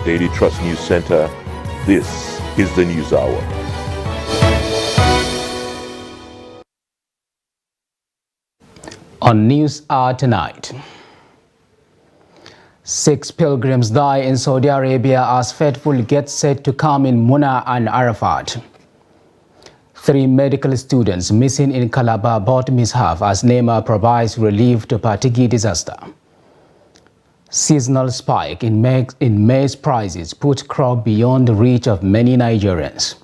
Daily Trust News Center. This is the News Hour. On News Hour tonight, 6 pilgrims die in Saudi Arabia as faithful get set to come in Muna and Arafat. 3 medical students missing in Calabar boat mishap as NEMA provides relief to Patigi disaster. Seasonal spike in maize prices put crop beyond the reach of many Nigerians.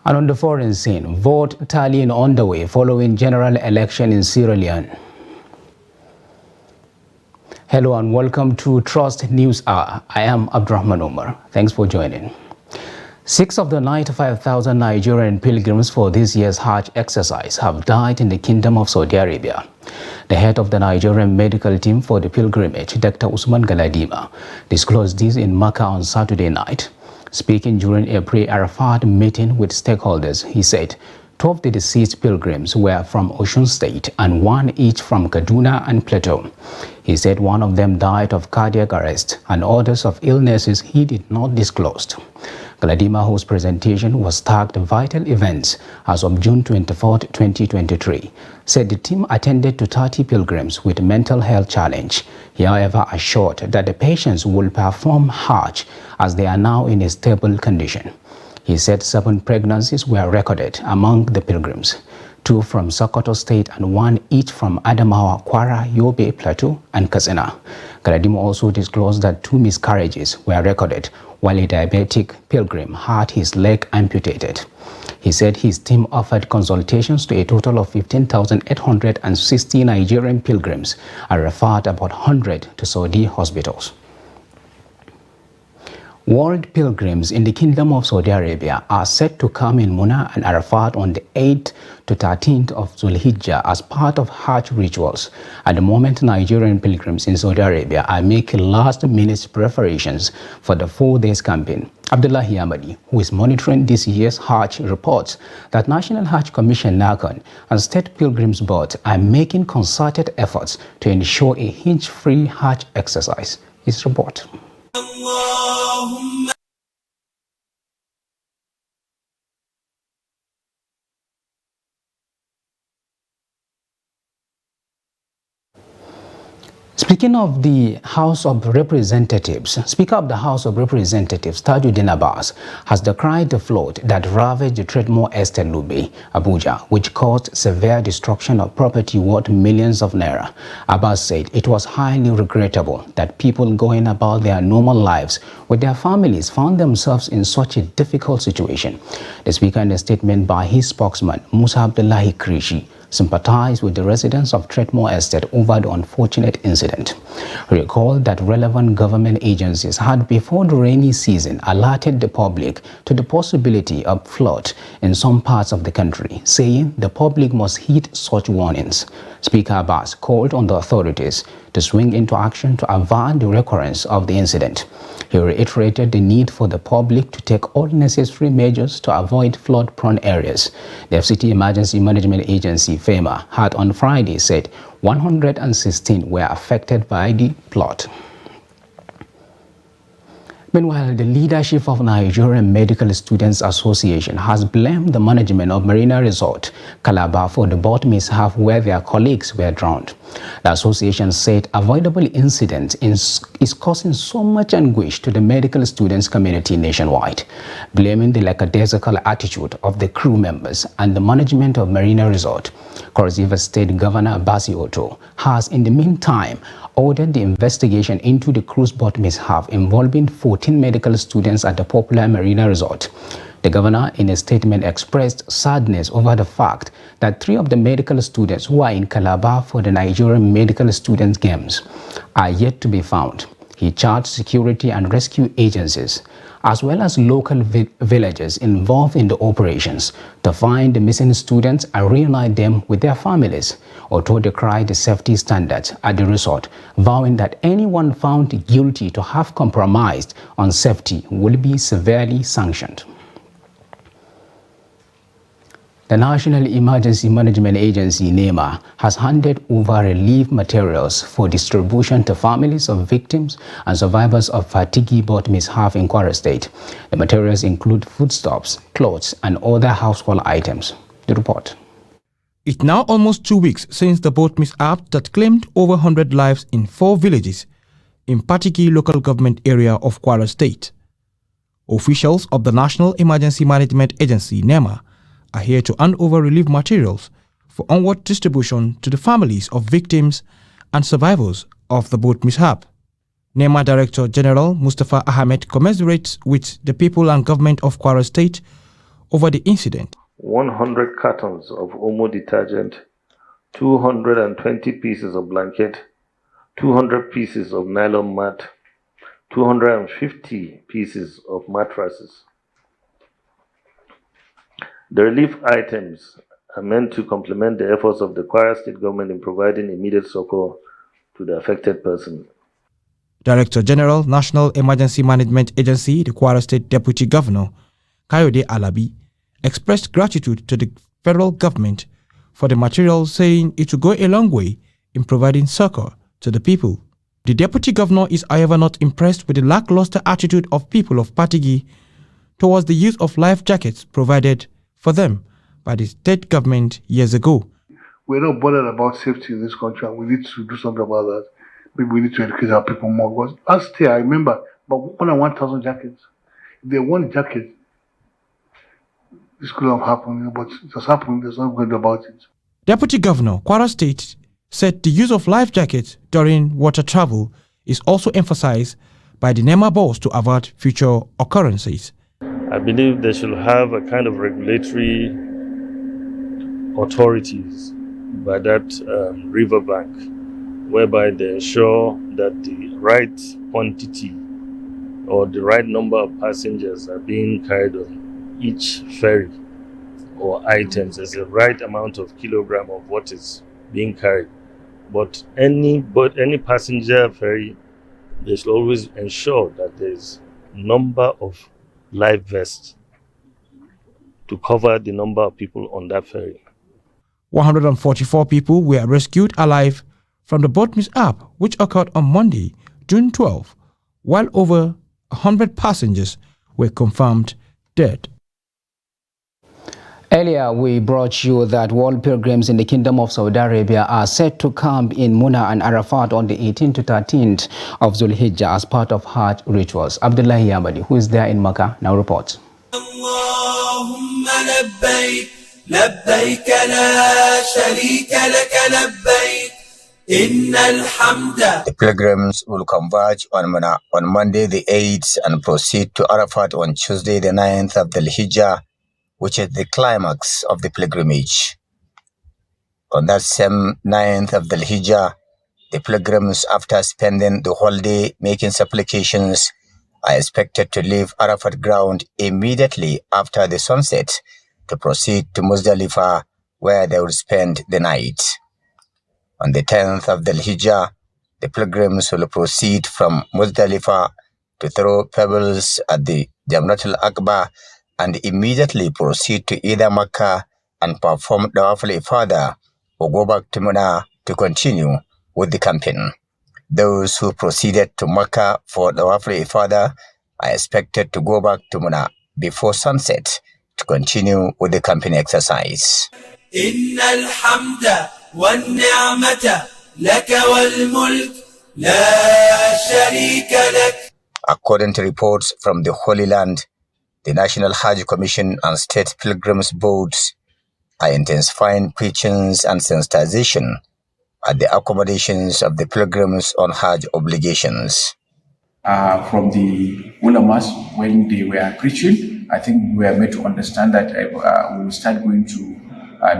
And on the foreign scene, vote tallying on the way following general election in Sierra Leone. Hello and welcome to Trust News Hour. I am Abdurrahman Omar. Thanks for joining. 6 of the 95,000 Nigerian pilgrims for this year's Hajj exercise have died in the Kingdom of Saudi Arabia. The head of the Nigerian medical team for the pilgrimage, Dr. Usman Galadima, disclosed this in Makkah on Saturday night. Speaking during a pre-Arafat meeting with stakeholders, he said 2 of the deceased pilgrims were from Osun State and 1 each from Kaduna and Plateau. He said 1 of them died of cardiac arrest and others of illnesses he did not disclose. Galadima, whose presentation was tagged Vital Events as of June 24, 2023, said the team attended to 30 pilgrims with mental health challenge. He, however, assured that the patients will perform Hajj as they are now in a stable condition. He said 7 pregnancies were recorded among the pilgrims, 2 from Sokoto State and 1 each from Adamawa, Kwara, Yobe, Plateau, and Katsina. Galadima also disclosed that 2 miscarriages were recorded, while a diabetic pilgrim had his leg amputated. He said his team offered consultations to a total of 15,860 Nigerian pilgrims and referred about 100 to Saudi hospitals. World pilgrims in the Kingdom of Saudi Arabia are set to come in Muna and Arafat on the 8th to 13th of Zulhijjah as part of Hajj rituals. At the moment, Nigerian pilgrims in Saudi Arabia are making last-minute preparations for the 4 days campaign. Abdullahi Ahmadi, who is monitoring this year's Hajj, reports that National Hajj Commission NACON and State Pilgrims Board are making concerted efforts to ensure a hitch-free Hajj exercise. His report. Speaking of the House of Representatives, Speaker of the House of Representatives Tajuddin Abbas has decried the flood that ravaged the Trademore Estate Lube, Abuja, which caused severe destruction of property worth millions of naira. Abbas said it was highly regrettable that people going about their normal lives with their families found themselves in such a difficult situation. The Speaker, in a statement by his spokesman, Musa Abdullahi Krishi, sympathized with the residents of Trademore Estate over the unfortunate incident. Recall that relevant government agencies had before the rainy season alerted the public to the possibility of flood in some parts of the country, saying the public must heed such warnings. Speaker Abbas called on the authorities to swing into action to avert the recurrence of the incident. He reiterated the need for the public to take all necessary measures to avoid flood-prone areas. The FCT Emergency Management Agency, FEMA, had on Friday said 116 were affected by the flood. Meanwhile, the leadership of Nigerian Medical Students Association has blamed the management of Marina Resort, Calabar, for the boat mishap where their colleagues were drowned. The association said avoidable incident is causing so much anguish to the medical students community nationwide, blaming the lackadaisical attitude of the crew members and the management of Marina Resort. Cross River State Governor Basi Otto has in the meantime ordered the investigation into the cruise boat mishap involving 14 medical students at the popular Marina Resort. The governor, in a statement, expressed sadness over the fact that 3 of the medical students who are in Calabar for the Nigerian Medical Students Games are yet to be found. He charged security and rescue agencies, as well as local villagers involved in the operations, to find the missing students and reunite them with their families. Otto decried the safety standards at the resort, vowing that anyone found guilty to have compromised on safety will be severely sanctioned. The National Emergency Management Agency, NEMA, has handed over relief materials for distribution to families of victims and survivors of Fatigi boat mishap in Kwara State. The materials include foodstuffs, clothes, and other household items. The report. It's now almost 2 weeks since the boat mishap that claimed over 100 lives in 4 villages in Fatigi local government area of Kwara State. Officials of the National Emergency Management Agency, NEMA, are here to hand over relief materials for onward distribution to the families of victims and survivors of the boat mishap. NEMA Director General Mustafa Ahmed commiserates with the people and government of Kwara State over the incident. 100 cartons of Omo detergent, 220 pieces of blanket, 200 pieces of nylon mat, 250 pieces of mattresses. The relief items are meant to complement the efforts of the Kwara State government in providing immediate succor to the affected person. Director General, National Emergency Management Agency, the Kwara State Deputy Governor, Kayode Alabi, expressed gratitude to the federal government for the material, saying it will go a long way in providing succor to the people. The Deputy Governor is, however, not impressed with the lackluster attitude of people of Fatigi towards the use of life jackets provided for them by the state government years ago. We're not bothered about safety in this country, and we need to do something about that. Maybe we need to educate our people more. Because last year, I remember, about 1,000 jackets. If they want jackets, this could have happened, but it has happened. There's nothing we can do about it. Deputy Governor, Kwara State, said the use of life jackets during water travel is also emphasized by the NEMA boss to avert future occurrences. I believe they should have a kind of regulatory authorities by that riverbank, whereby they ensure that the right quantity or the right number of passengers are being carried on each ferry or items. There's the right amount of kilogram of what is being carried. But any passenger ferry, they should always ensure that there's number of life vests to cover the number of people on that ferry. 144 people were rescued alive from the boat mishap, which occurred on Monday, June 12, while over 100 passengers were confirmed dead. Earlier, we brought you that world pilgrims in the Kingdom of Saudi Arabia are set to camp in Muna and Arafat on the 18th to 13th of Zulhijjah as part of Hajj rituals. Abdullahi Yamadi, who is there in Makkah, now reports. The pilgrims will converge on Muna on Monday the 8th and proceed to Arafat on Tuesday the 9th of Dhul-Hijjah, which is the climax of the pilgrimage. On that same 9th of Dhul-Hijjah, the pilgrims, after spending the whole day making supplications, are expected to leave Arafat ground immediately after the sunset to proceed to Muzdalifah, where they will spend the night. On the 10th of Dhul-Hijjah, the pilgrims will proceed from Muzdalifah to throw pebbles at the Jamratul Aqaba and immediately proceed to either Makkah and perform Tawaf al-Ifadah or go back to Muna to continue with the camping. Those who proceeded to Makkah for Tawaf al-Ifadah are expected to go back to Muna before sunset to continue with the camping exercise. According to reports from the Holy Land, the National Hajj Commission and State Pilgrims Boards are intensifying preachings and sensitization at the accommodations of the pilgrims on Hajj obligations. From the ulamas, when they were preaching, I think we were made to understand that we will start going to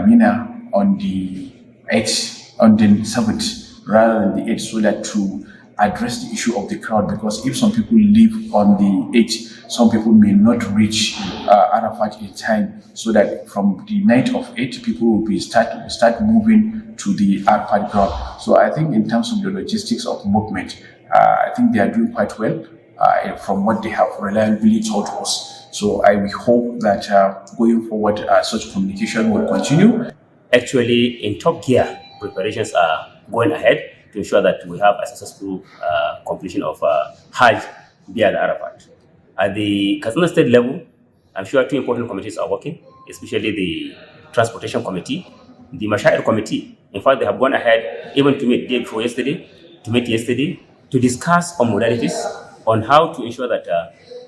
Mina on the 8th, on the 7th, rather than the 8th, so that to address the issue of the crowd, because if some people leave on the 8th, some people may not reach Arafat in time, so that from the night of 8, people will be start moving to the Arafat ground. So I think in terms of the logistics of movement, I think they are doing quite well. from what they have reliably told us. So we hope that going forward, such communication will continue. Actually, in top gear, preparations are going ahead to ensure that we have a successful completion of Hajj via the Arafat. At the Katsina State level, I'm sure two important committees are working, especially the Transportation Committee, the Mashair Committee. In fact, they have gone ahead even to meet day before yesterday, to discuss on modalities on how to ensure that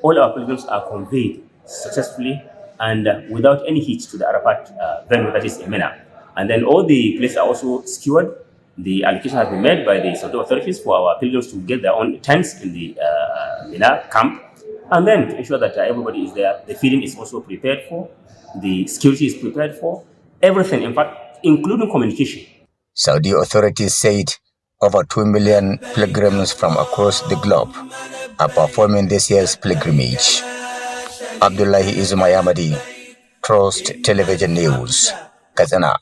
all our pilgrims are conveyed successfully and without any hitch to the Arafat venue, that is in Mina. And then all the places are also secured. The allocation has been made by the Saudi authorities for our pilgrims to get their own tents in the Mina camp. And then to ensure that everybody is there. The feeding is also prepared for. The security is prepared for. Everything, in fact, including communication. Saudi authorities said over 2 million pilgrims from across the globe are performing this year's pilgrimage. Abdullahi Izumayamadi, Trust Television News, Katsina.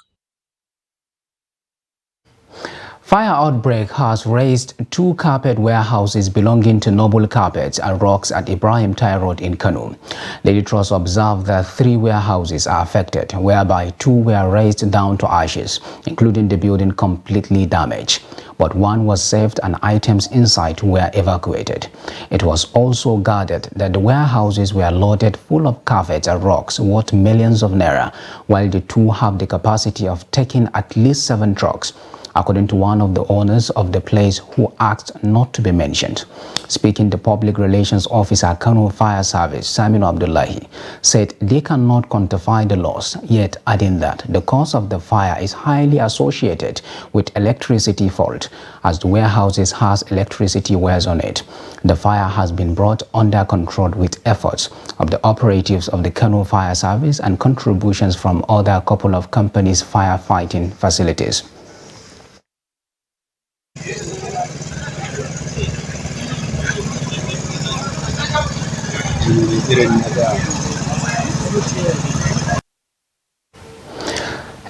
Fire outbreak has razed 2 carpet warehouses belonging to Noble Carpets and Rocks at Ibrahim Tai Road in Kano. Daily Trust observed that 3 warehouses are affected, whereby 2 were razed down to ashes, including the building completely damaged. But 1 was saved and items inside were evacuated. It was also guarded that the warehouses were loaded full of carpets and rocks worth millions of naira, while the 2 have the capacity of taking at least 7 trucks, according to one of the owners of the place who asked not to be mentioned. Speaking, the Public Relations Officer, Kano Fire Service, Saminu Abdullahi, said they cannot quantify the loss, yet adding that the cause of the fire is highly associated with electricity fault, as the warehouses has electricity wires on it. The fire has been brought under control with efforts of the operatives of the Kano Fire Service and contributions from other couple of companies' firefighting facilities.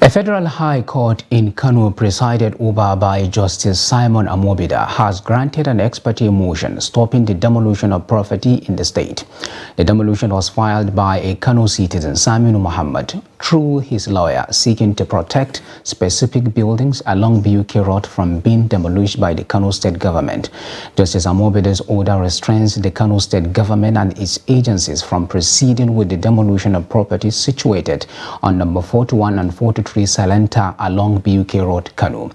A federal high court in Kano, presided over by Justice Simon Amobida, has granted an ex parte motion stopping the demolition of property in the state. The demolition was filed by a Kano citizen, Saminu Muhammad, through his lawyer, seeking to protect specific buildings along BUK Road from being demolished by the Kano State government. Justice Amobida's order restrains the Kano State government and its agencies from proceeding with the demolition of properties situated on number 41 and 43 Salenta along BUK Road, Kano.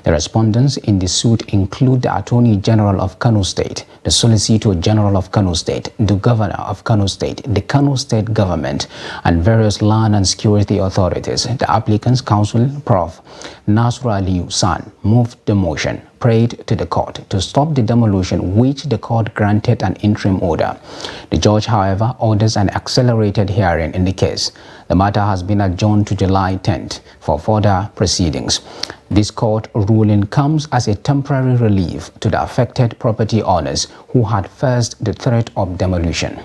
The respondents in the suit include the Attorney General of Kano State, the Solicitor General of Kano State, the Governor of Kano State, the Kano State government, and various land and security authorities. The applicant's counsel, Prof. Nasru Ali San, moved the motion, prayed to the court to stop the demolition, which the court granted an interim order. The judge, however, orders an accelerated hearing in the case. The matter has been adjourned to July 10th for further proceedings. This court ruling comes as a temporary relief to the affected property owners who had faced the threat of demolition.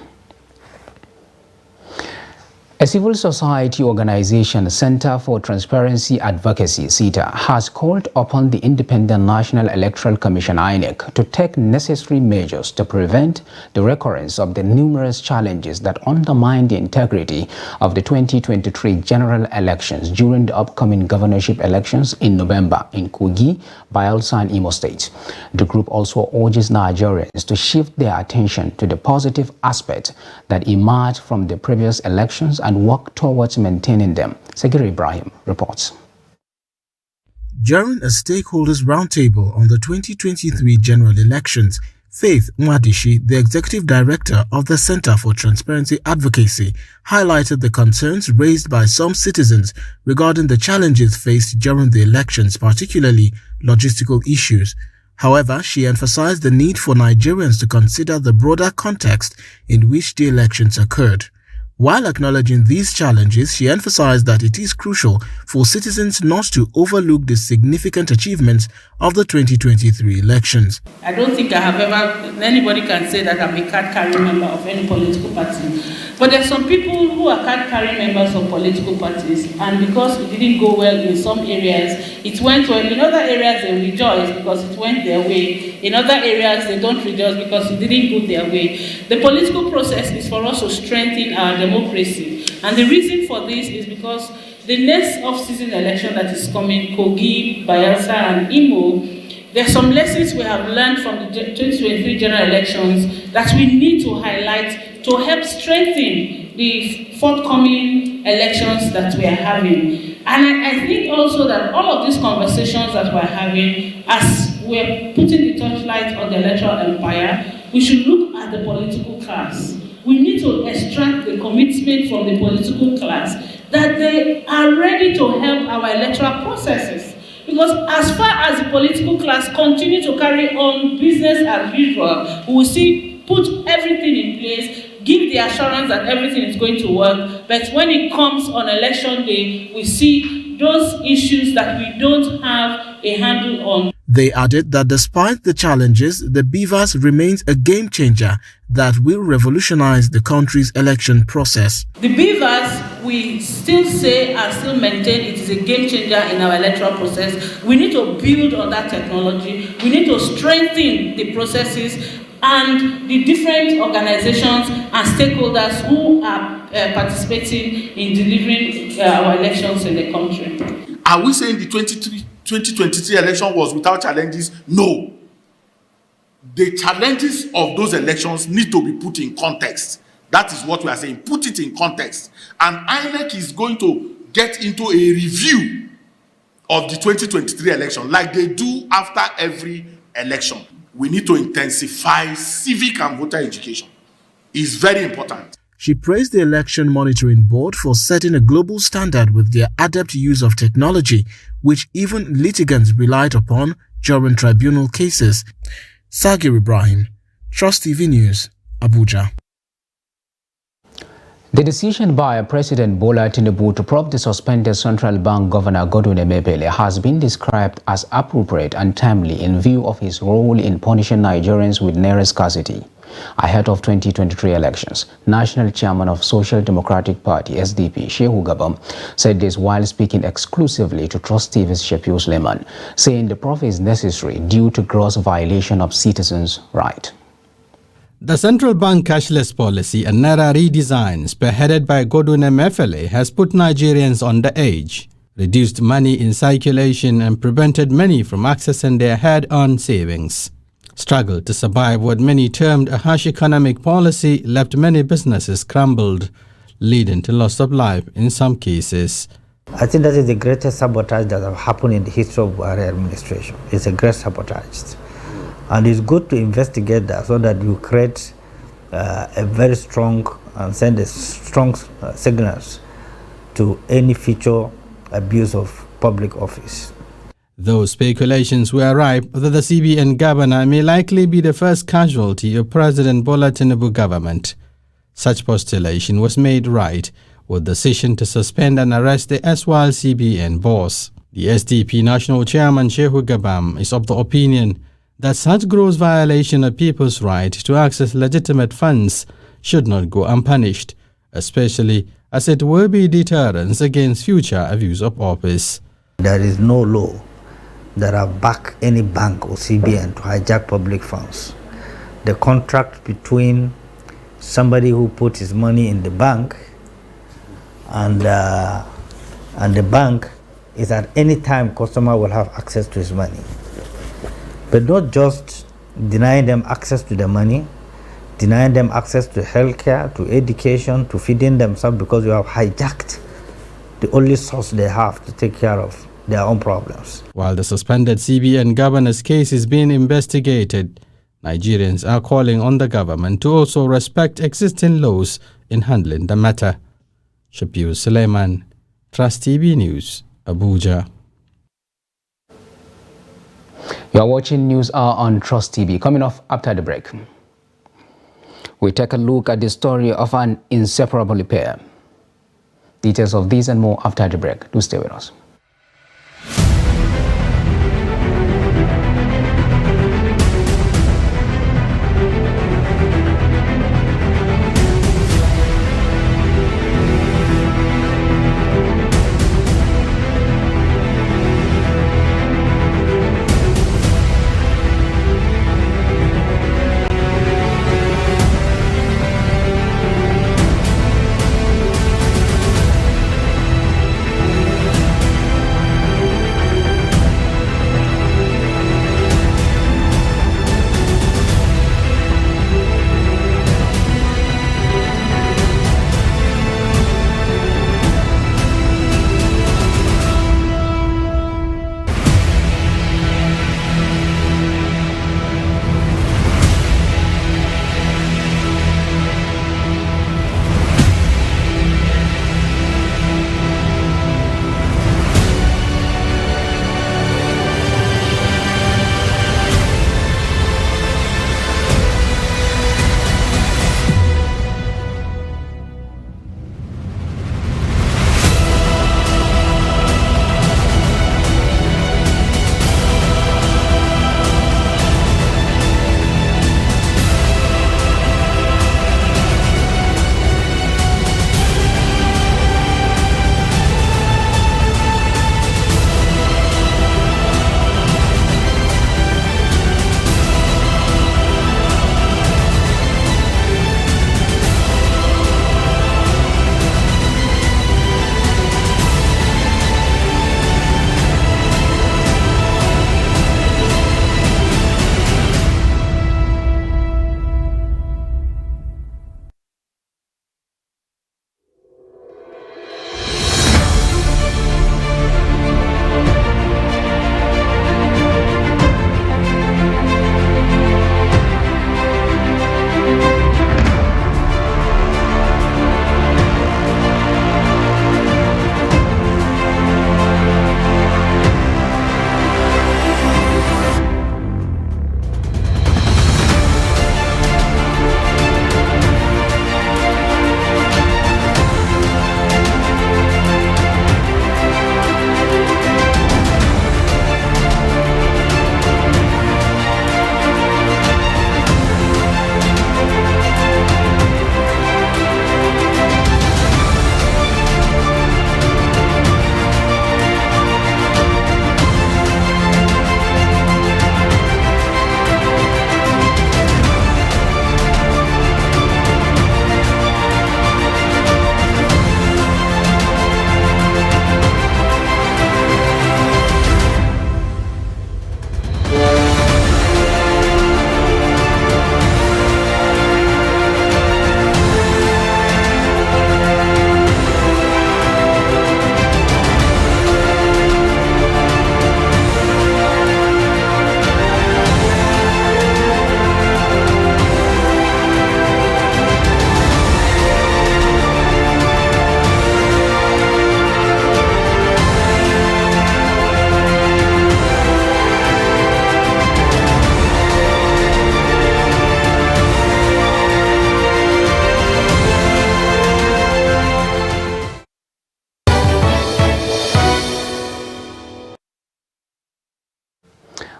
A civil society organization, Center for Transparency Advocacy, CETA, has called upon the Independent National Electoral Commission, INEC, to take necessary measures to prevent the recurrence of the numerous challenges that undermine the integrity of the 2023 general elections during the upcoming governorship elections in November in Kogi, Bayelsa, and Imo states. The group also urges Nigerians to shift their attention to the positive aspects that emerged from the previous elections and work towards maintaining them. Sagir Ibrahim reports. During a stakeholders roundtable on the 2023 general elections, Faith Mwadishi, the executive director of the Center for Transparency Advocacy, highlighted the concerns raised by some citizens regarding the challenges faced during the elections, particularly logistical issues. However, she emphasized the need for Nigerians to consider the broader context in which the elections occurred. While acknowledging these challenges, she emphasized that it is crucial for citizens not to overlook the significant achievements of the 2023 elections. I don't think anybody can say that I'm a card-carrying member of any political party. But there's some people who are card-carrying members of political parties, and because it didn't go well in some areas, it went well. In other areas, they rejoice because it went their way. In other areas, they don't rejoice because it didn't go their way. The political process is for us to strengthen our democracy. And the reason for this is because the next off-season election that is coming, Kogi, Bayelsa, and Imo, there are some lessons we have learned from the 2023 general elections that we need to highlight to help strengthen the forthcoming elections that we are having. And I think also that all of these conversations that we're having, as we're putting the torchlight on the electoral empire, we should look at the political class. We need to extract the commitment from the political class that they are ready to help our electoral processes. Because as far as the political class continue to carry on business as usual, we will see put everything in place, give the assurance that everything is going to work. But when it comes on election day, we see those issues that we don't have a handle on. They added that despite the challenges, the BVAS remains a game changer that will revolutionize the country's election process. The BVAS, we still say and still maintain it is a game changer in our electoral process. We need to build on that technology. We need to strengthen the processes and the different organizations and stakeholders who are participating in delivering our elections in the country. Are we saying the 2023 election was without challenges? No. The challenges of those elections need to be put in context. That is what we are saying. Put it in context. And INEC is going to get into a review of the 2023 election like they do after every election. We need to intensify civic and voter education. It's very important. She praised the Election Monitoring Board for setting a global standard with their adept use of technology, which even litigants relied upon during tribunal cases. Sagir Ibrahim, Trust TV News, Abuja. The decision by President Bola Tinubu to prop the suspended Central Bank Governor Godwin Emefiele has been described as appropriate and timely in view of his role in punishing Nigerians with naira scarcity. Ahead of 2023 elections, National Chairman of Social Democratic Party SDP, Shehu Gabam, said this while speaking exclusively to Trust TV's Shafiu Suleiman, saying the prop is necessary due to gross violation of citizens' rights. The central bank cashless policy and naira redesign spearheaded by Godwin Emefiele has put Nigerians on the edge, reduced money in circulation and prevented many from accessing their hard-earned savings. Struggle to survive what many termed a harsh economic policy left many businesses crumbled, leading to loss of life in some cases. I think that is the greatest sabotage that has happened in the history of our administration. It's a great sabotage. And it's good to investigate that so that you create a very strong and send a strong signals to any future abuse of public office. Though speculations were ripe that the CBN governor may likely be the first casualty of President Bola Tinubu government, such postulation was made right with the decision to suspend and arrest the erstwhile CBN boss. The SDP National Chairman Shehu Gabam is of the opinion that such gross violation of people's right to access legitimate funds should not go unpunished, especially as it will be deterrence against future abuse of office. There is no law that have backed any bank or CBN to hijack public funds. The contract between somebody who put his money in the bank and the bank is at any time customer will have access to his money. But not just denying them access to the money, denying them access to healthcare, to education, to feeding themselves because you have hijacked the only source they have to take care of their own problems. While the suspended CBN governor's case is being investigated, Nigerians are calling on the government to also respect existing laws in handling the matter. Shafiu Suleiman, Trust TV News, Abuja. You are watching News Hour on Trust TV. Coming off after the break. We take a look at the story of an inseparable pair. Details of this and more after the break. Do stay with us.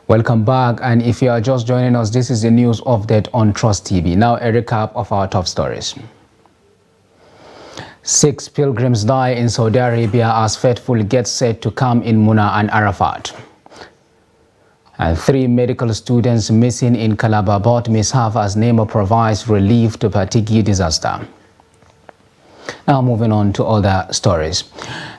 Welcome back, and if you are just joining us, this is the news update on Trust TV. Now a recap of our top stories. 6 pilgrims die in Saudi Arabia as faithful get set to come in Muna and Arafat. And 3 medical students missing in Calabar boat mishap as NEMA provides relief to Patigi disaster. Now moving on to other stories.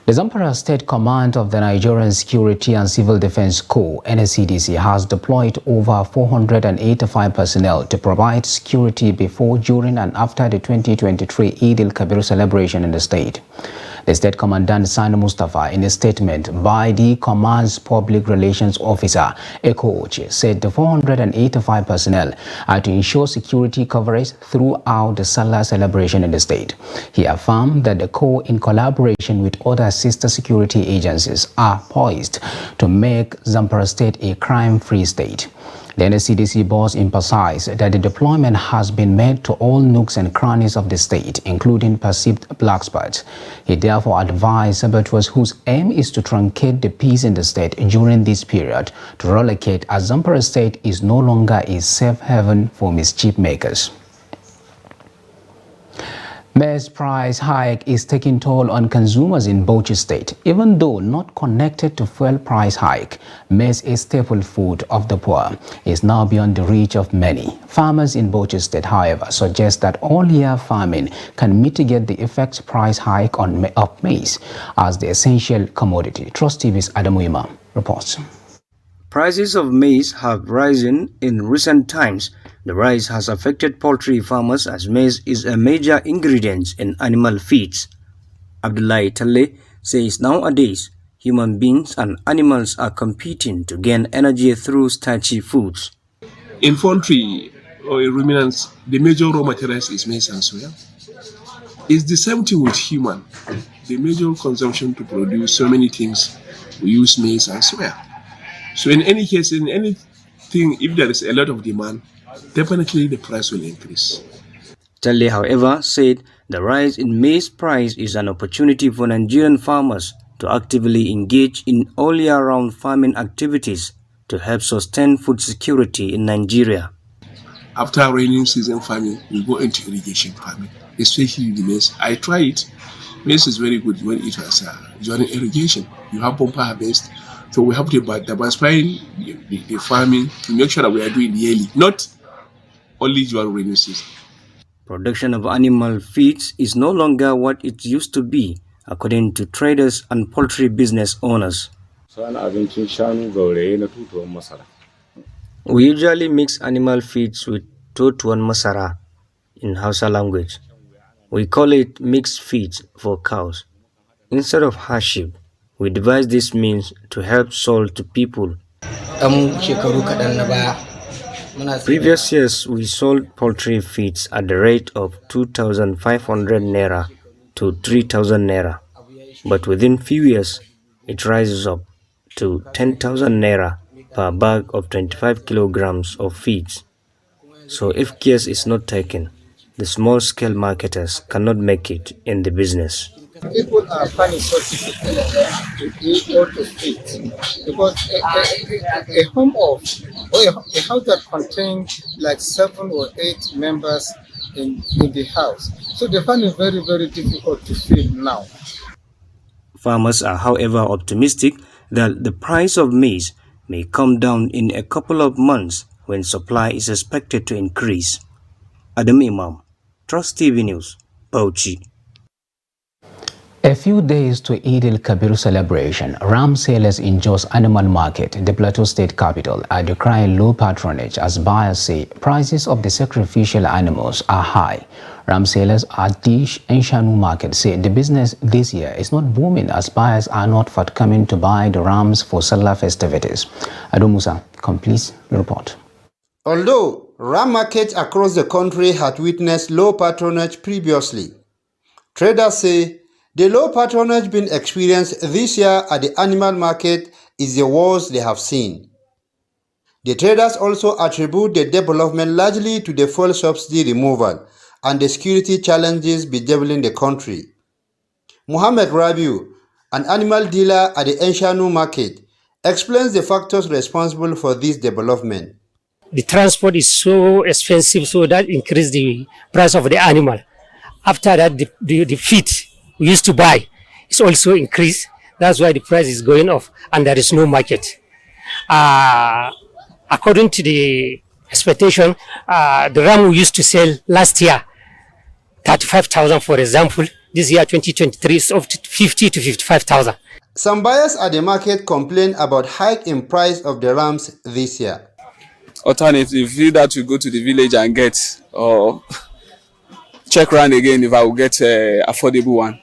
The Zamfara State Command of the Nigerian Security and Civil Defense Corps, NSCDC, has deployed over 485 personnel to provide security before, during and after the 2023 Eid al-Kabir celebration in the state. The State Commandant Sani Mustafa, in a statement by the command's public relations officer, Eko Oche, said the 485 personnel are to ensure security coverage throughout the Salah celebration in the state. He affirmed that the Corps, in collaboration with other sister security agencies, are poised to make Zamfara State a crime-free state. The NSCDC boss emphasized that the deployment has been made to all nooks and crannies of the state, including perceived black spots. He therefore advised saboteurs whose aim is to truncate the peace in the state during this period to relocate, as Zamfara state is no longer a safe haven for mischief makers. Maize price hike is taking toll on consumers in Bauchi State. Even though not connected to fuel price hike, maize, a staple food of the poor, is now beyond the reach of many. Farmers in Bauchi State, however, suggest that all-year farming can mitigate the effects price hike of maize as the essential commodity. Trust TV's Adamu Imam reports. Prices of maize have risen in recent times. The rise has affected poultry farmers as maize is a major ingredient in animal feeds. Abdullahi Talle says nowadays human beings and animals are competing to gain energy through starchy foods. In poultry or in ruminants, the major raw materials is maize and soya. It's the same thing with human. The major consumption to produce so many things, we use maize and soya. So in any case, in anything, if there is a lot of demand, definitely the price will increase. Talle, however, said the rise in maize price is an opportunity for Nigerian farmers to actively engage in all year-round farming activities to help sustain food security in Nigeria. After rainy season farming, we go into irrigation farming, especially the maize. I try it. Maize is very good when it was during irrigation. You have bumper harvest. So we have to diversify the farming to make sure that we are doing yearly, not only during rainy season. Production of animal feeds is no longer what it used to be, according to traders and poultry business owners. We usually mix animal feeds with totuan masara in Hausa language. We call it mixed feeds for cows. Instead of hardship, we devised this means to help solve to people. Previous years, we sold poultry feeds at the rate of 2,500 naira to 3,000 naira. But within few years, it rises up to 10,000 naira per bag of 25 kilograms of feeds. So if care is not taken, the small-scale marketers cannot make it in the business. People are finding so difficult to eat or to feed because a home of or a house that contains like 7 or 8 members in the house. So they find it very, very difficult to feed now. Farmers are, however, optimistic that the price of maize may come down in a couple of months when supply is expected to increase. Adam Imam, Trust TV News, Bauchi. A few days to Eid al-Kabir celebration, ram sellers in Jos Animal Market, the Plateau State capital, are decrying low patronage as buyers say prices of the sacrificial animals are high. Ram sellers at Dish and Shanu Market say the business this year is not booming as buyers are not forthcoming to buy the rams for Salah festivities. Ado Musa completes the report. Although ram markets across the country had witnessed low patronage previously, traders say the low patronage being experienced this year at the animal market is the worst they have seen. The traders also attribute the development largely to the fuel subsidy removal and the security challenges bedeviling the country. Muhammad Rabiu, an animal dealer at the Enshanu market, explains the factors responsible for this development. The transport is so expensive, so that increased the price of the animal. After that, the feed we used to buy is also increased. That's why the price is going up and there is no market. According to the expectation, the ram we used to sell last year, 35,000 for example, this year 2023 is up to 50 to 55,000. Some buyers at the market complain about hike in price of the rams this year. Alternative, feel that we go to the village and get or check around again if I will get an affordable one.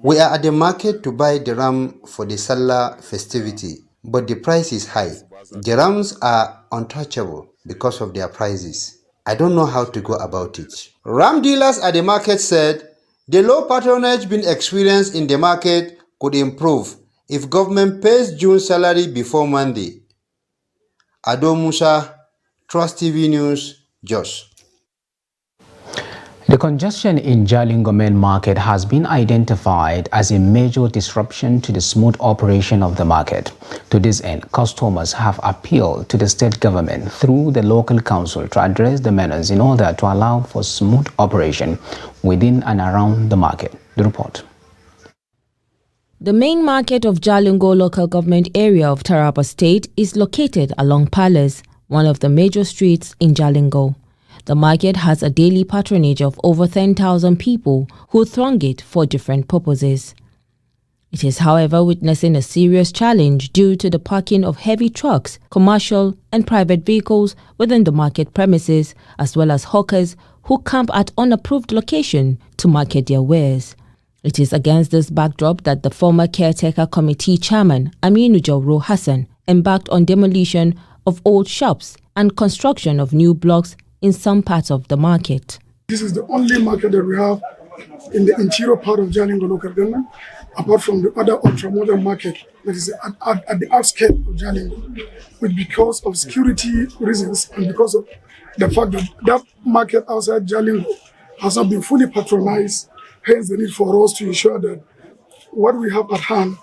We are at the market to buy the ram for the Salah festivity, but the price is high. The rams are untouchable because of their prices. I don't know how to go about it. Ram dealers at the market said the low patronage being experienced in the market could improve if government pays June salary before Monday. Ado Musa, Trust TV News, Jos. The congestion in Jalingo main market has been identified as a major disruption to the smooth operation of the market. To this end, customers have appealed to the state government through the local council to address the menace in order to allow for smooth operation within and around the market. The report. The main market of Jalingo local government area of Taraba State is located along Palace, one of the major streets in Jalingo. The market has a daily patronage of over 10,000 people who throng it for different purposes. It is, however, witnessing a serious challenge due to the parking of heavy trucks, commercial and private vehicles within the market premises, as well as hawkers who camp at unapproved location to market their wares. It is against this backdrop that the former caretaker committee chairman, Aminu Jauro Hassan, embarked on demolition of old shops and construction of new blocks in some parts of the market. This is the only market that we have in the interior part of Jalingo local government, apart from the other ultra-modern market that is at the outskirts of Jalingo, which because of security reasons and because of the fact that that market outside Jalingo has not been fully patronized, hence the need for us to ensure that what we have at hand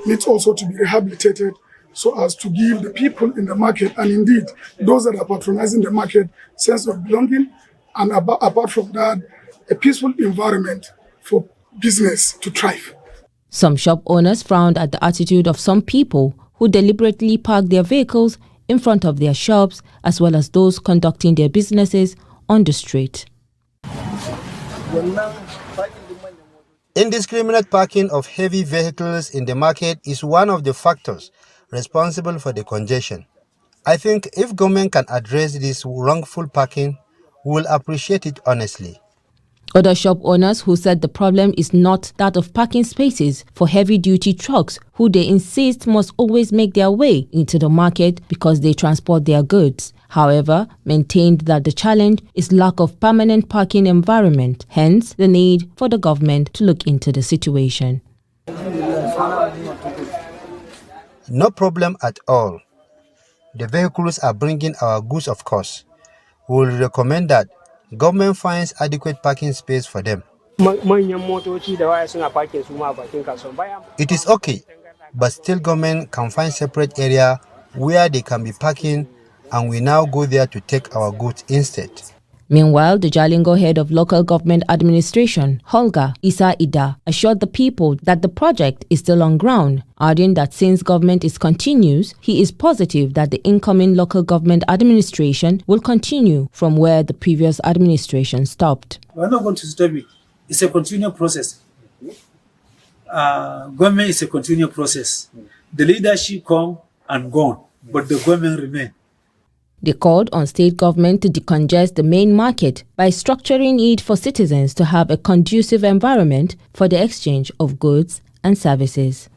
needs also to be rehabilitated so as to give the people in the market, and indeed those that are patronizing the market, sense of belonging, and apart from that, a peaceful environment for business to thrive. Some shop owners frowned at the attitude of some people who deliberately park their vehicles in front of their shops, as well as those conducting their businesses on the street. Indiscriminate parking of heavy vehicles in the market is one of the factors responsible for the congestion. I think if government can address this wrongful parking, we will appreciate it honestly. Other shop owners who said the problem is not that of parking spaces for heavy-duty trucks, who they insist must always make their way into the market because they transport their goods. However, maintained that the challenge is lack of permanent parking environment, hence the need for the government to look into the situation. No problem at all. The vehicles are bringing our goods, of course. We will recommend that government finds adequate parking space for them. It is okay, but still government can find separate area where they can be parking, and we now go there to take our goods instead. Meanwhile, the Jalingo head of local government administration, Holga Isa Ida, assured the people that the project is still on ground, adding that since government is continuous, he is positive that the incoming local government administration will continue from where the previous administration stopped. We're not going to stop it. It's a continual process. Government is a continual process. The leadership come and gone, but the government remain. They called on state government to decongest the main market by structuring it for citizens to have a conducive environment for the exchange of goods and services.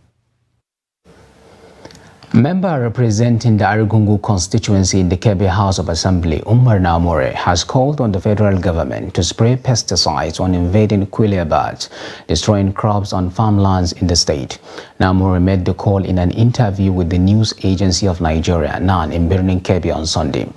Member representing the Arugungu constituency in the Kebbi House of Assembly, Umar Namore, has called on the federal government to spray pesticides on invading quillia birds, destroying crops on farmlands in the state. Namore made the call in an interview with the news agency of Nigeria, NAN, in Birnin Kebbi on Sunday.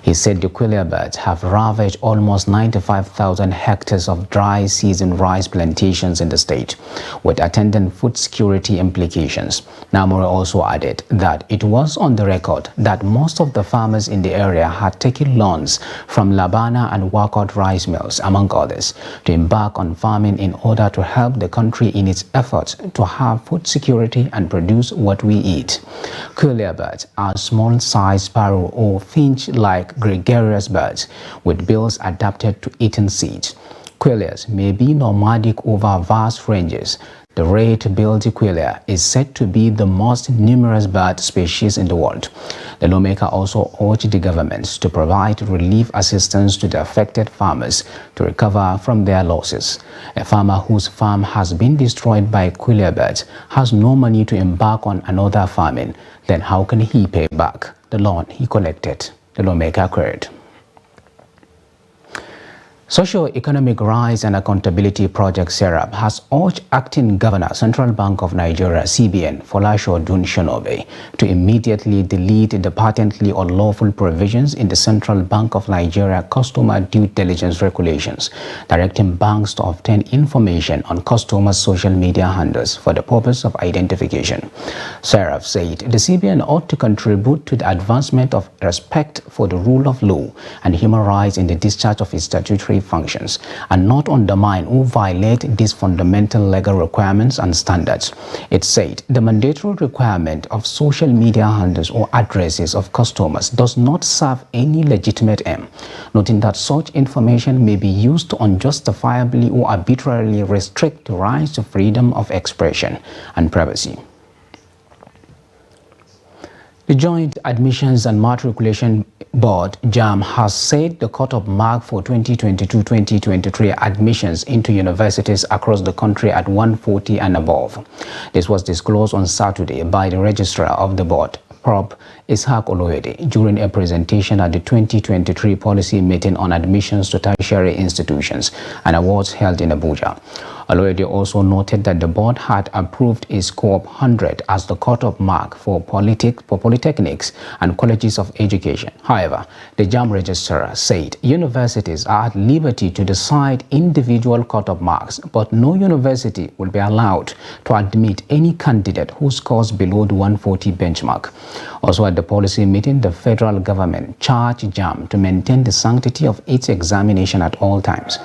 He said the quillia birds have ravaged almost 95,000 hectares of dry season rice plantations in the state, with attendant food security implications. Namore also added that it was on the record that most of the farmers in the area had taken loans from Labana and Wakot rice mills, among others, to embark on farming in order to help the country in its efforts to have food security and produce what we eat. Quillia birds are small-sized sparrow or finch-like gregarious birds with bills adapted to eating seeds. Quillias may be nomadic over vast ranges. The red-billed quillia is said to be the most numerous bird species in the world. The lawmaker also urged the governments to provide relief assistance to the affected farmers to recover from their losses. A farmer whose farm has been destroyed by quillia birds has no money to embark on another farming. Then how can he pay back the loan he collected? The lawmaker queried. Socio-Economic Rise and Accountability Project (SERAP) has urged Acting Governor, Central Bank of Nigeria (CBN), Folashodun Shonobe, to immediately delete the patently unlawful provisions in the Central Bank of Nigeria Customer Due Diligence Regulations, directing banks to obtain information on customers' social media handles for the purpose of identification. SERAP said the CBN ought to contribute to the advancement of respect for the rule of law and human rights in the discharge of its statutory functions, and not undermine or violate these fundamental legal requirements and standards. It said the mandatory requirement of social media handles or addresses of customers does not serve any legitimate aim, noting that such information may be used to unjustifiably or arbitrarily restrict the rights to freedom of expression and privacy. The Joint Admissions and Matriculation Board, JAMB, has set the cut-off mark for 2022-2023 admissions into universities across the country at 140 and above. This was disclosed on Saturday by the Registrar of the Board, Prof. Ishaq Oloyede, during a presentation at the 2023 policy meeting on admissions to tertiary institutions and awards held in Abuja. Oloyede also noted that the board had approved a score of 100 as the cut-off mark for polytechnics and colleges of education. However, the JAMB registrar said universities are at liberty to decide individual cut-off marks, but no university will be allowed to admit any candidate who scores below the 140 benchmark. Also at the policy meeting, the federal government charged JAMB to maintain the sanctity of its examination at all times.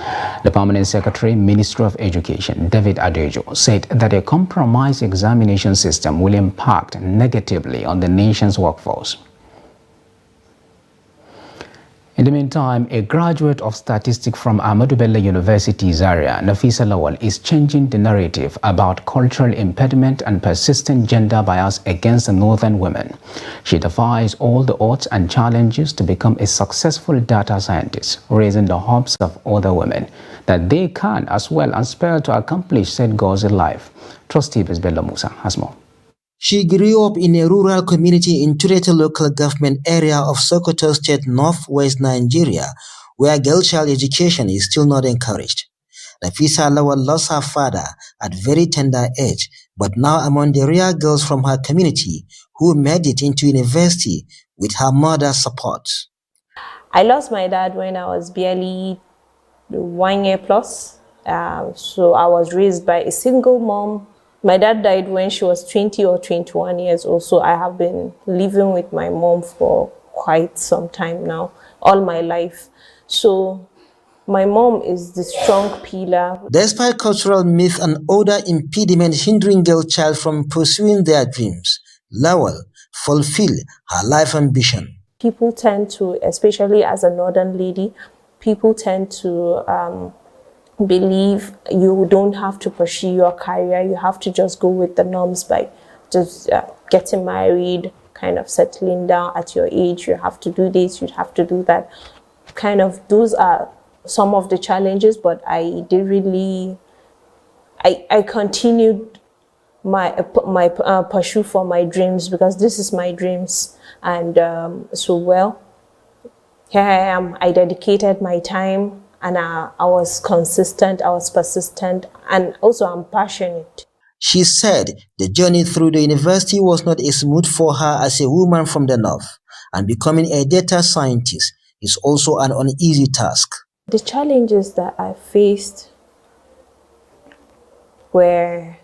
The Permanent Secretary, Ministry of Education, David Adejo, said that a compromised examination system will impact negatively on the nation's workforce. In the meantime, a graduate of statistics from Ahmadu Bello University, Zaria, Nafisa Lawal, is changing the narrative about cultural impediment and persistent gender bias against northern women. She defies all the odds and challenges to become a successful data scientist, raising the hopes of other women that they can as well aspire to accomplish said goals in life. Trustee Bello Musa has more. She grew up in a rural community in Turete local government area of Sokoto State, northwest Nigeria, where girl child education is still not encouraged. Nafisa Lawal lost her father at very tender age, but now among the rare girls from her community who made it into university with her mother's support. I lost my dad when I was barely 1 year plus, so I was raised by a single mom. My dad died when she was 20 or 21 years old, so I have been living with my mom for quite some time now, all my life. So my mom is the strong pillar. Despite cultural myth and other impediments hindering girl child from pursuing their dreams, Lawal fulfilled her life ambition. People tend to, especially as a northern lady, people tend to believe you don't have to pursue your career, you have to just go with the norms by just getting married, kind of settling down at your age, you have to do this, you have to do that. Kind of those are some of the challenges, but I did really, I continued my pursuit for my dreams because this is my dreams. And so well, here I am, I dedicated my time. And I was consistent, I was persistent, and also I'm passionate. She said the journey through the university was not as smooth for her as a woman from the north, and becoming a data scientist is also an uneasy task. The challenges that I faced were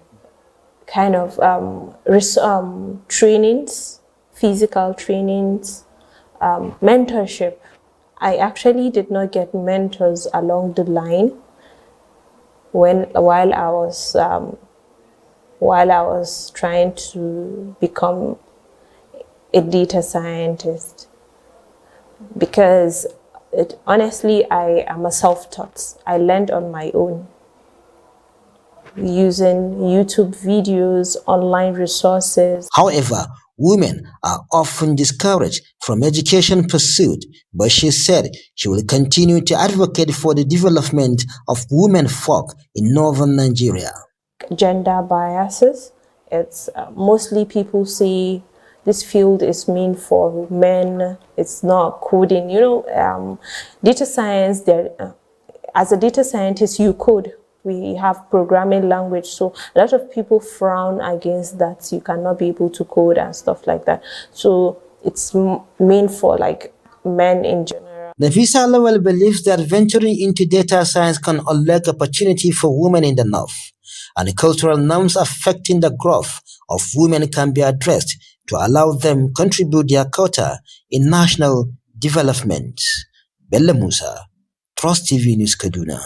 kind of trainings, physical trainings, mentorship. I actually did not get mentors along the line while I was trying to become a data scientist, because honestly I am a self-taught. I learned on my own using YouTube videos, online resources. However, women are often discouraged from education pursuit, but she said she will continue to advocate for the development of women folk in northern Nigeria. Gender biases. It's mostly people say this field is meant for men, it's not coding. You know, data science, as a data scientist, you code. We have programming language, so a lot of people frown against that. You cannot be able to code and stuff like that. So it's meant for like men in general. Nafisa Lawal believes that venturing into data science can unlock opportunity for women in the North, and the cultural norms affecting the growth of women can be addressed to allow them contribute their quota in national development. Bella Musa, Trust TV News, Kaduna.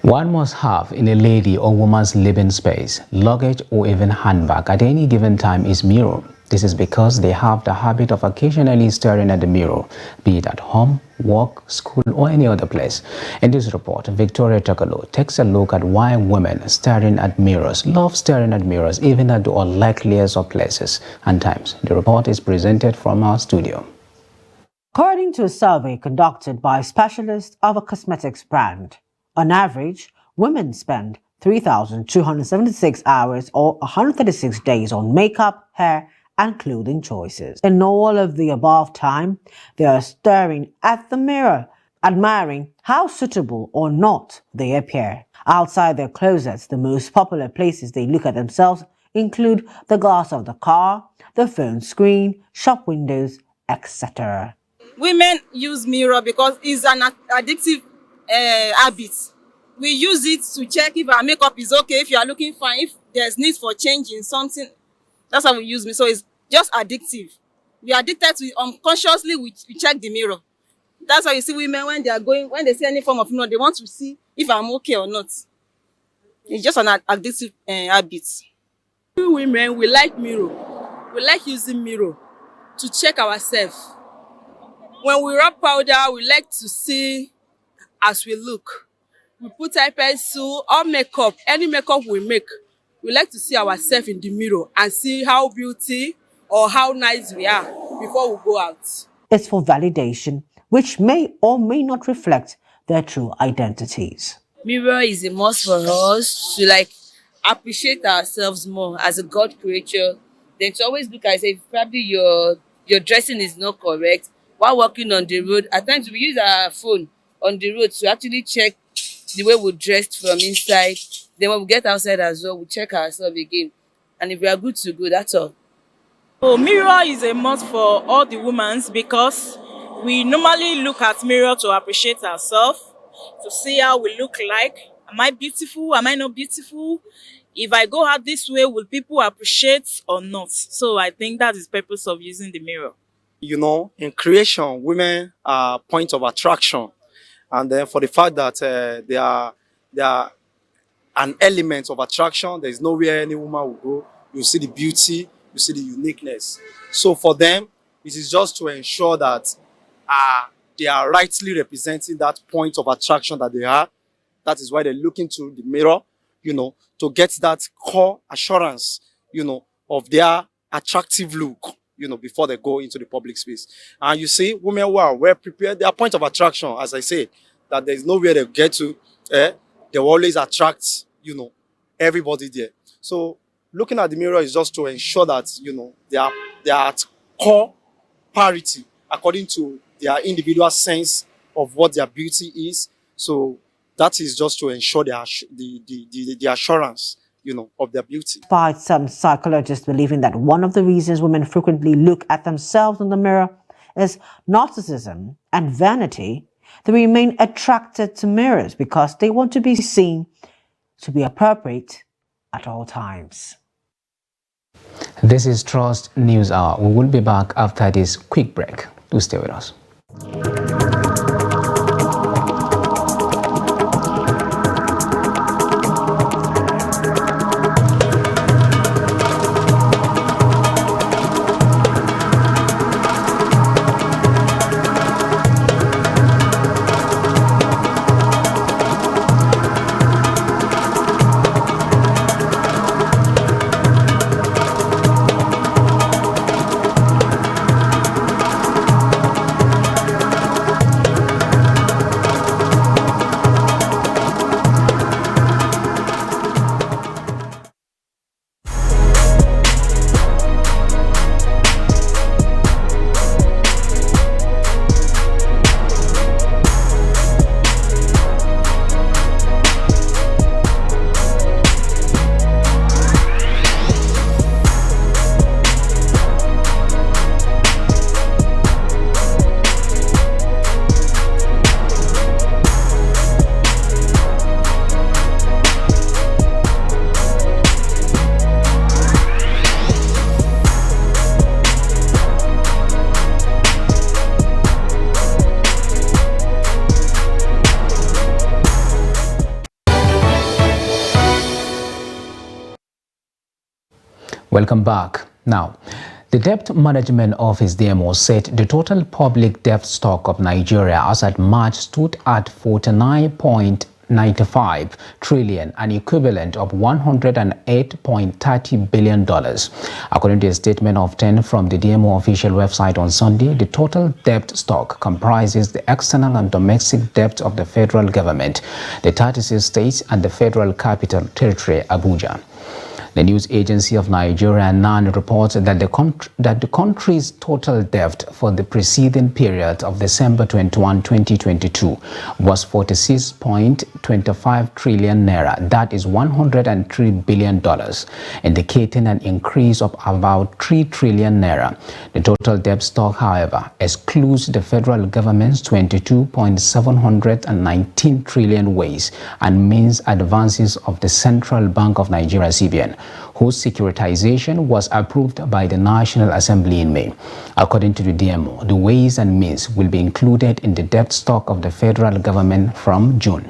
One must have in a lady or woman's living space, luggage or even handbag at any given time is mirror. This is because they have the habit of occasionally staring at the mirror, be it at home, work, school or any other place. In this report, Victoria Takalo takes a look at why women staring at mirrors love staring at mirrors even at the unlikeliest of places and times. The report is presented from our studio. According to a survey conducted by specialists of a cosmetics brand, on average, women spend 3,276 hours or 136 days on makeup, hair, and clothing choices. In all of the above time, they are staring at the mirror, admiring how suitable or not they appear. Outside their closets, the most popular places they look at themselves include the glass of the car, the phone screen, shop windows, etc. Women use mirror because it's an addictive habit. We use it to check if our makeup is okay, if you are looking fine, if there's need for changing something. That's how we use it. So it's just addictive. We are addicted to it. Unconsciously, we check the mirror. That's why you see women when they see any form of mirror, they want to see if I'm okay or not. It's just an addictive habit. We women, we like mirror. We like using mirror to check ourselves. When we rub powder, we like to see as we look. We put eye pencil or makeup, any makeup we make, we like to see ourselves in the mirror and see how beauty or how nice we are before we go out. It's for validation, which may or may not reflect their true identities. Mirror is a must for us to appreciate ourselves more as a God creature. Then to always look at if probably your dressing is not correct while walking on the road. At times we use our phone on the road to actually check the way we dressed from inside. Then when we get outside as well, we check ourselves again. And if we are good to go, that's all. So mirror is a must for all the women because we normally look at mirror to appreciate ourselves, to see how we look like. Am I beautiful? Am I not beautiful? If I go out this way, will people appreciate or not? So I think that is the purpose of using the mirror. You know, in creation, women are point of attraction. And then for the fact that they are an element of attraction, there is nowhere any woman will go. You see the beauty, you see the uniqueness. So for them, it is just to ensure that they are rightly representing that point of attraction that they are. That is why they look into the mirror, you know, to get that core assurance, you know, of their attractive look, you know, before they go into the public space. And you see, women who are well prepared, their point of attraction, as I said, that there is nowhere they get to, they will always attract, you know, everybody there. So looking at the mirror is just to ensure that, you know, they are at core parity according to their individual sense of what their beauty is. So that is just to ensure the assurance, you know, of their beauty. Despite some psychologists believing that one of the reasons women frequently look at themselves in the mirror is narcissism and vanity, they remain attracted to mirrors because they want to be seen to be appropriate at all times. This is Trust News Hour. We will be back after this quick break. Do stay with us. Welcome back. Now, the Debt Management Office DMO said the total public debt stock of Nigeria as at March stood at 49.95 trillion, an equivalent of $108.30 billion. According to a statement obtained from the DMO official website on Sunday, the total debt stock comprises the external and domestic debt of the federal government, the 36 states, and the Federal Capital Territory, Abuja. The news agency of Nigeria, NAN, reports that the country's total debt for the preceding period of December 21, 2022 was 46.25 trillion naira. That is $103 billion, indicating an increase of about 3 trillion naira. The total debt stock, however, excludes the federal government's 22.719 trillion ways and means advances of the Central Bank of Nigeria, CBN, whose securitization was approved by the National Assembly in May. According to the DMO, the ways and means will be included in the debt stock of the federal government from June.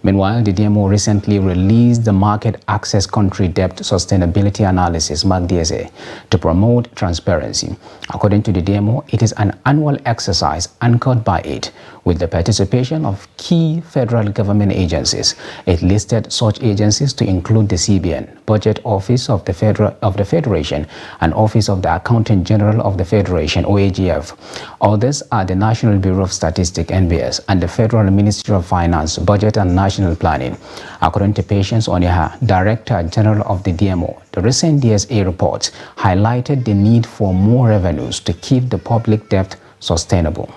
Meanwhile, the DMO recently released the Market Access Country Debt Sustainability Analysis, MACDSA, to promote transparency. According to the DMO, it is an annual exercise anchored by it, with the participation of key federal government agencies. It listed such agencies to include the CBN, Budget Office of the Federation, and Office of the Accountant General of the Federation, OAGF. Others are the National Bureau of Statistics, NBS, and the Federal Ministry of Finance, Budget and National Planning. According to Patience Oniha, Director General of the DMO, the recent DSA report highlighted the need for more revenues to keep the public debt sustainable.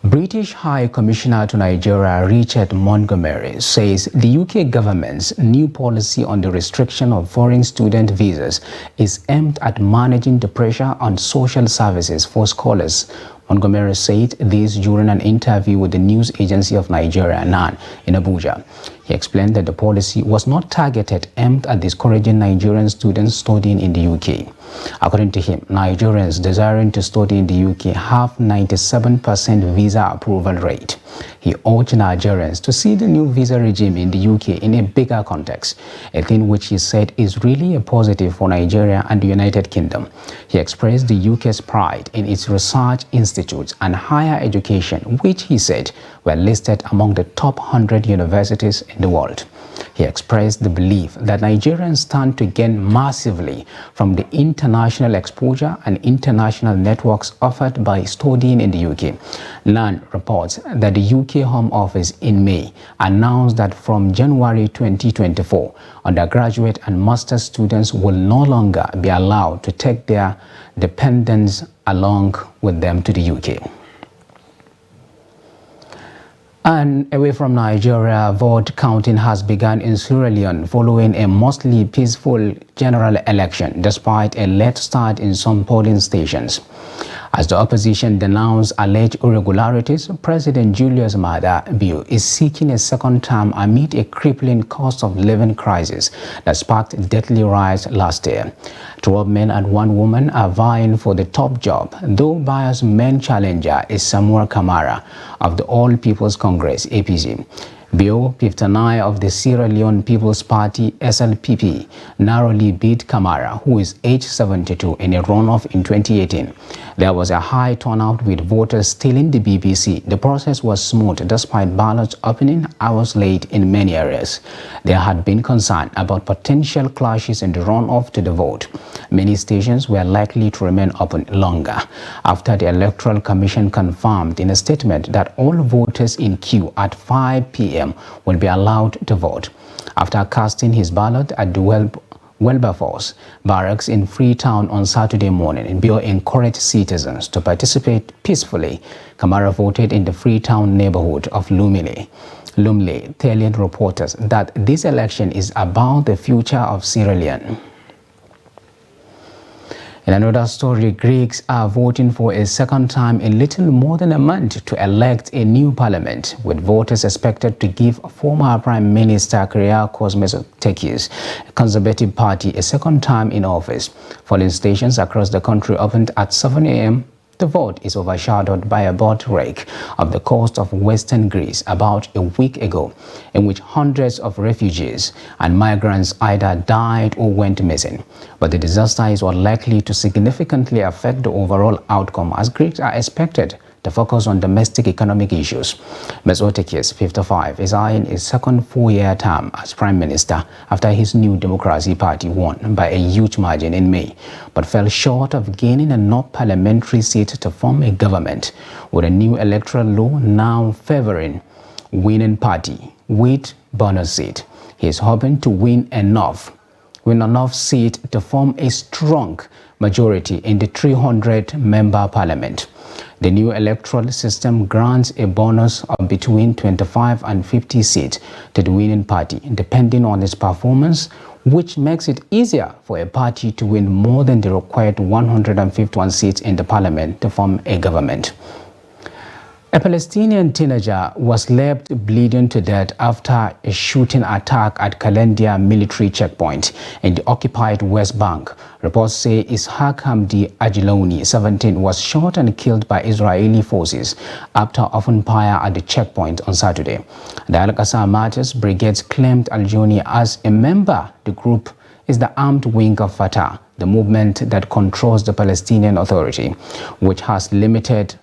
British High Commissioner to Nigeria, Richard Montgomery, says the UK government's new policy on the restriction of foreign student visas is aimed at managing the pressure on social services for scholars. Montgomery said this during an interview with the news agency of Nigeria, NAN, in Abuja. He explained that the policy was not targeted, aimed at discouraging Nigerian students studying in the UK. According to him, Nigerians desiring to study in the UK have 97% visa approval rate. He urged Nigerians to see the new visa regime in the UK in a bigger context, a thing which he said is really a positive for Nigeria and the United Kingdom. He expressed the UK's pride in its research institutes and higher education, which he said were listed among the top 100 universities in the world. He expressed the belief that Nigerians stand to gain massively from the international exposure and international networks offered by studying in the UK. NAN reports that the UK Home Office in May announced that from January 2024, undergraduate and master's students will no longer be allowed to take their dependents along with them to the UK. And away from Nigeria, vote counting has begun in Sierra Leone following a mostly peaceful general election, despite a late start in some polling stations. As the opposition denounced alleged irregularities, President Julius Maada Bio is seeking a second term amid a crippling cost of living crisis that sparked deadly riots last year. 12 men and 1 woman are vying for the top job, though Bio's main challenger is Samuel Kamara of the All People's Congress, APC. Bio, 59 of the Sierra Leone People's Party, SLPP, narrowly beat Kamara, who is age 72, in a runoff in 2018. There was a high turnout with voters still in the BBC. The process was smooth despite ballots opening hours late in many areas. There had been concern about potential clashes in the runoff to the vote. Many stations were likely to remain open longer after the Electoral Commission confirmed in a statement that all voters in queue at 5 p.m. will be allowed to vote. After casting his ballot at the Wilberforce barracks in Freetown on Saturday morning, Bio encouraged citizens to participate peacefully. Kamara voted in the Freetown neighborhood of Lumley, telling reporters that this election is about the future of Sierra Leone. In another story, Greeks are voting for a second time in little more than a month to elect a new parliament, with voters expected to give former Prime Minister Kyriakos Mitsotakis, a Conservative Party, a second time in office. Polling stations across the country opened at 7 a.m. The vote is overshadowed by a boat wreck off the coast of western Greece about a week ago, in which hundreds of refugees and migrants either died or went missing. But the disaster is unlikely to significantly affect the overall outcome, as Greeks are expected to focus on domestic economic issues. Mitsotakis, 55, is eyeing his second four-year term as Prime Minister after his New Democracy Party won by a huge margin in May, but fell short of gaining enough parliamentary seats to form a government, with a new electoral law now favoring winning party with bonus seat. He is hoping to win enough seats to form a strong majority in the 300-member parliament. The new electoral system grants a bonus of between 25 and 50 seats to the winning party, depending on its performance, which makes it easier for a party to win more than the required 151 seats in the parliament to form a government. A Palestinian teenager was left bleeding to death after a shooting attack at Kalandia military checkpoint in the occupied West Bank. Reports say Ishaq Hamdi Ajiloni, 17, was shot and killed by Israeli forces after opening fire at the checkpoint on Saturday. The Al-Qassam Martyrs Brigade claimed Aljoni as a member. The group is the armed wing of Fatah, the movement that controls the Palestinian Authority, which has limited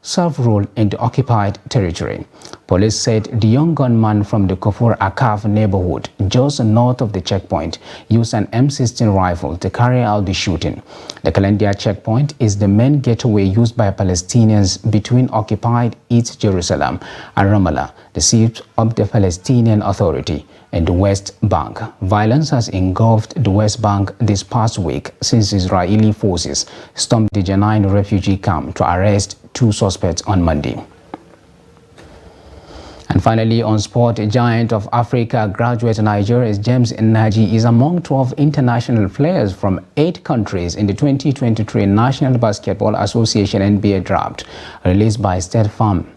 self-rule in the occupied territory. Police said the young gunman from the Kafur Akaf neighborhood, just north of the checkpoint, used an M16 rifle to carry out the shooting. The Kalandia checkpoint is the main gateway used by Palestinians between occupied East Jerusalem and Ramallah, the seat of the Palestinian Authority, in the West Bank. Violence has engulfed the West Bank this past week since Israeli forces stormed the Jenin refugee camp to arrest 2 suspects on Monday. And finally, on sport, a giant of Africa graduate Nigeria's James Nnaji is among 12 international players from 8 countries in the 2023 National Basketball Association NBA draft, released by State Farm.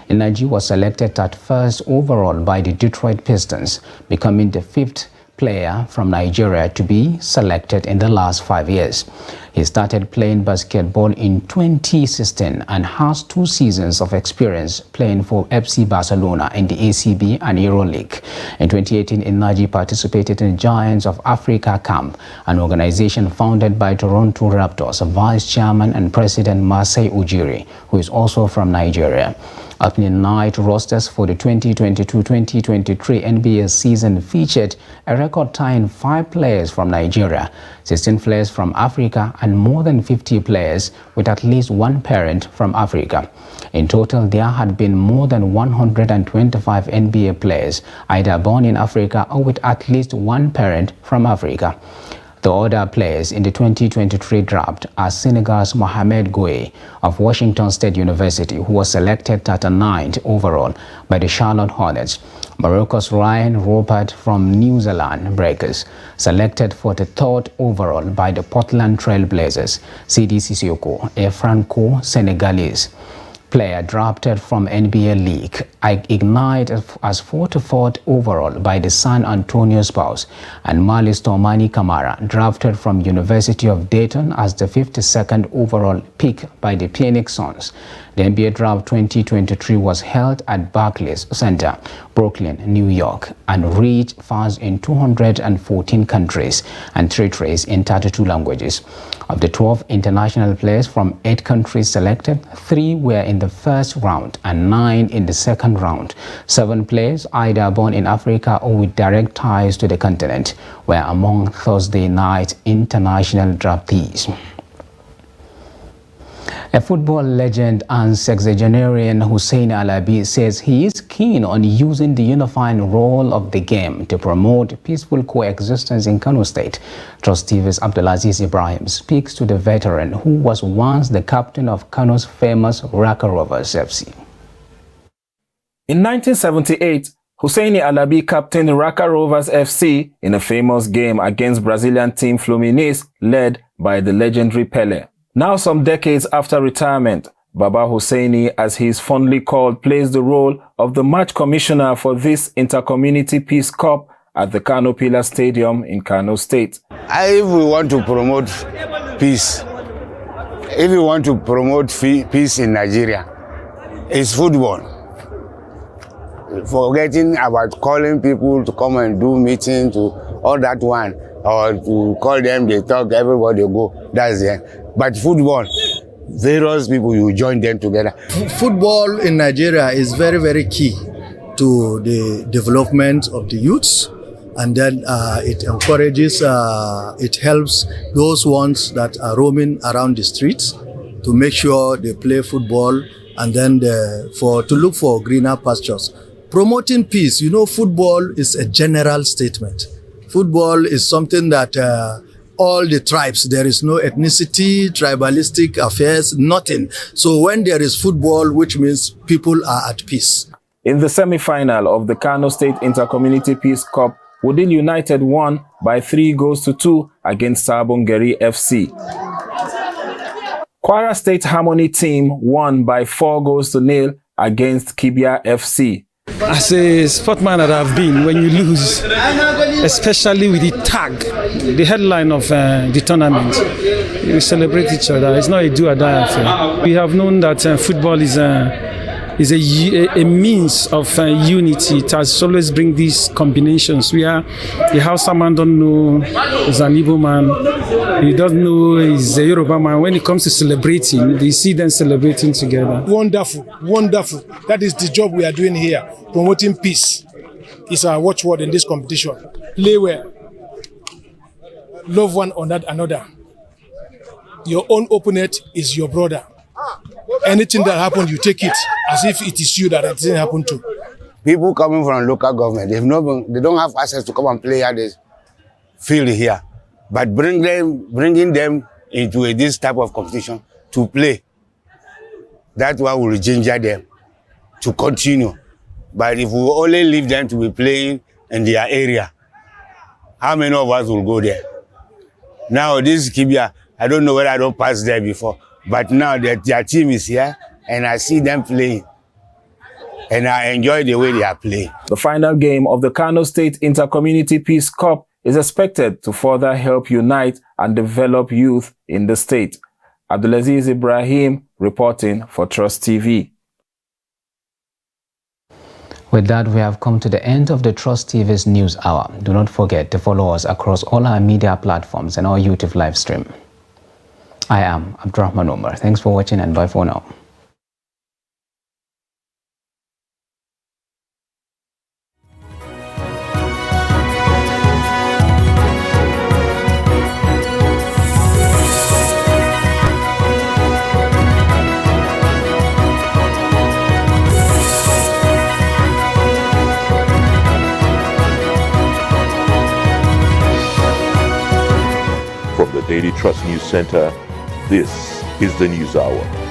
Nnaji was selected at first overall by the Detroit Pistons, becoming the 5th player from Nigeria to be selected in the last 5 years. He started playing basketball in 2016 and has 2 seasons of experience playing for FC Barcelona in the ACB and EuroLeague. In 2018, Nnaji participated in Giants of Africa Camp, an organization founded by Toronto Raptors Vice Chairman and President Masai Ujiri, who is also from Nigeria. Opening night rosters for the 2022-2023 NBA season featured a record-tying 5 players from Nigeria, 16 players from Africa, and more than 50 players with at least one parent from Africa. In total, there had been more than 125 NBA players either born in Africa or with at least one parent from Africa. The other players in the 2023 draft are Senegal's Mohamed Gouye of Washington State University, who was selected at 9th overall by the Charlotte Hornets. Morocco's Ryan Ropert from New Zealand Breakers, selected for the 3rd overall by the Portland Trail Blazers. Sidi Sissoko, a Franco-Senegalese player drafted from NBA League, Ignite as 4th overall by the San Antonio Spurs, and Malis Tomani Kamara, drafted from University of Dayton as the 52nd overall pick by the Phoenix Suns. The NBA Draft 2023 was held at Barclays Center, Brooklyn, New York, and reached fans in 214 countries and territories in 32 languages. Of the 12 international players from 8 countries selected, 3 were in the first round and 9 in the second round. 7 players, either born in Africa or with direct ties to the continent, were among Thursday night international draftees. A football legend and sexagenarian Hussein Alabi says he is keen on using the unifying role of the game to promote peaceful coexistence in Kano State. Trust TV's Abdulaziz Ibrahim speaks to the veteran who was once the captain of Kano's famous Raka Rovers FC. In 1978, Hussein Alabi captained Raka Rovers FC in a famous game against Brazilian team Fluminense led by the legendary Pelé. Now, some decades after retirement, Baba Husseini, as he is fondly called, plays the role of the match commissioner for this Intercommunity Peace Cup at the Kano Pillar Stadium in Kano State. If we want to promote peace if you want to promote peace in Nigeria, it's football. Forgetting about calling people to come and do meetings, to all that one, or to call them, they talk, everybody go, that's it. But football, various people, you join them together. Football in Nigeria is very, very key to the development of the youths, and then it encourages, it helps those ones that are roaming around the streets to make sure they play football, and then to look for greener pastures. Promoting peace, you know, football is a general statement. Football is something that all the tribes, there is no ethnicity, tribalistic affairs, nothing. So when there is football, which means people are at peace. In the semi-final of the Kano State Intercommunity Peace Cup, Wudil United won by 3-2 against Sabongeri FC. Kwara State Harmony team won by 4-0 against Kibia FC. As a sportsman that I've been, when you lose, especially with the tag, the headline of the tournament, we celebrate each other. It's not a do or die affair. We have known that football is a means of unity. It has always bring these combinations where the Hausa man don't know is an Igbo man, he doesn't know he's a Yoruba man. When it comes to celebrating, they see them celebrating together. Wonderful, wonderful. That is the job we are doing here. Promoting peace is our watchword in this competition. Play well. Love one another. Your own opponent is your brother. Anything that happens, you take it as if it is you that it didn't happen to. People coming from local government, they don't have access to come and play at this field here. But bringing them into this type of competition to play, that's what will ginger them to continue. But if we only leave them to be playing in their area, how many of us will go there? Now this Kibia, I don't know whether I don't pass there before, but now their team is here and I see them playing. And I enjoy the way they are playing. The final game of the Kano State Intercommunity Peace Cup is expected to further help unite and develop youth in the state. Abdulaziz Ibrahim reporting for Trust TV. With that, we have come to the end of the Trust TV's News Hour. Do not forget to follow us across all our media platforms and our YouTube live stream. I am Abdurrahman Omar. Thanks for watching and bye for now. From the Daily Trust News Center, this is the News Hour.